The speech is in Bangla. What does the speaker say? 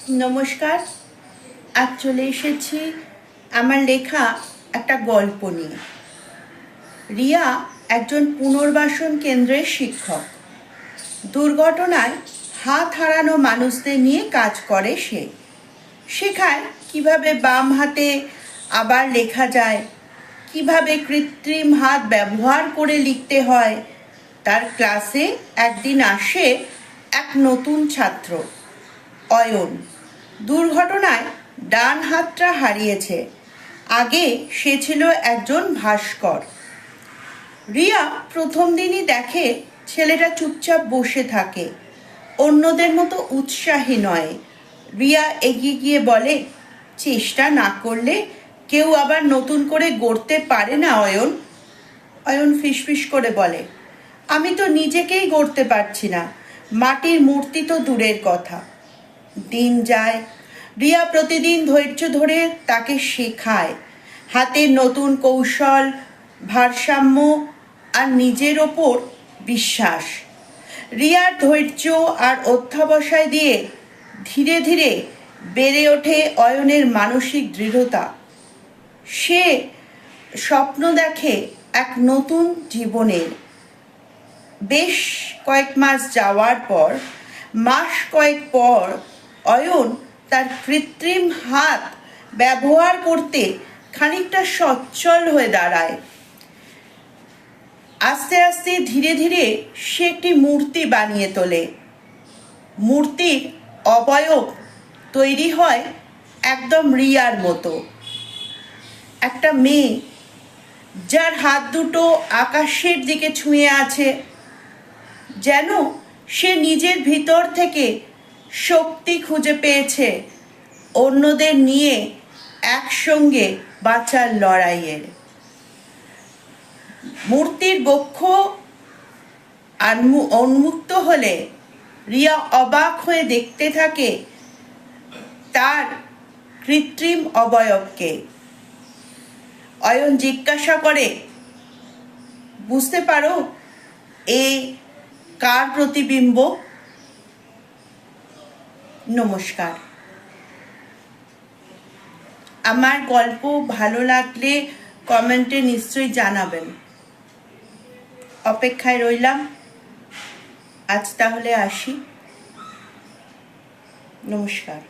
নমস্কার। আজ চলে এসেছি আমার লেখা একটা গল্প নিয়ে। রিয়া একজন পুনর্বাসন কেন্দ্রের শিক্ষক। দুর্ঘটনায় হাত হারানো মানুষদের নিয়ে কাজ করে সে। শেখায় কিভাবে বাম হাতে আবার লেখা যায়, কিভাবে কৃত্রিম হাত ব্যবহার করে লিখতে হয়। তার ক্লাসে একদিন আসে এক নতুন ছাত্র, অয়ন। দুর্ঘটনায় ডান হাতটা হারিয়েছে। আগে সে ছিল একজন ভাস্কর। রিয়া প্রথম দিনই দেখে ছেলেটা চুপচাপ বসে থাকে, অন্যদের মতো উৎসাহী নয়। রিয়া এগিয়ে গিয়ে বলে, চেষ্টা না করলে কেউ আবার নতুন করে গড়তে পারে না অয়ন। অয়ন ফিসফিস করে বলে, আমি তো নিজেকেই গড়তে পারছি না, মাটির মূর্তি তো দূরের কথা। দিন যায়, রিয়া প্রতিদিন ধৈর্য ধরে তাকে শেখায় হাতের নতুন কৌশল, ভারসাম্য আর নিজের ওপর বিশ্বাস। রিয়ার ধৈর্য আর অধ্যাবসায় দিয়ে ধীরে ধীরে বেড়ে ওঠে অয়নের মানসিক দৃঢ়তা। সে স্বপ্ন দেখে এক নতুন জীবনের। বেশ কয়েক মাস যাওয়ার পর, মাস কয়েক পর, অয়ন তার কৃত্রিম হাত ব্যবহার করতে খানিকটা সচ্ছল হয়ে দাঁড়ায়। আস্তে আস্তে ধীরে ধীরে সে একটি মূর্তি বানিয়ে তোলে। মূর্তির অবয়ব তৈরি হয় একদম রিয়ার মতো। একটা মেয়ে যার হাত দুটো আকাশের দিকে ছুঁয়ে আছে, যেন সে নিজের ভিতর থেকে শক্তি খুঁজে পেয়েছে অন্যদের নিয়ে একসঙ্গে বাঁচার লড়াইয়ের। মূর্তির বক্ষ উন্মুক্ত হলে রিয়া অবাক হয়ে দেখতে থাকে তার কৃত্রিম অবয়বকে। অয়ন জিজ্ঞাসা করে, বুঝতে পারো এ কার প্রতিবিম্ব? নমস্কার। আমার গল্প ভালো লাগলে কমেন্টে নিশ্চয়ই জানাবেন। অপেক্ষায় রইলাম। আজ তাহলে আসি। নমস্কার।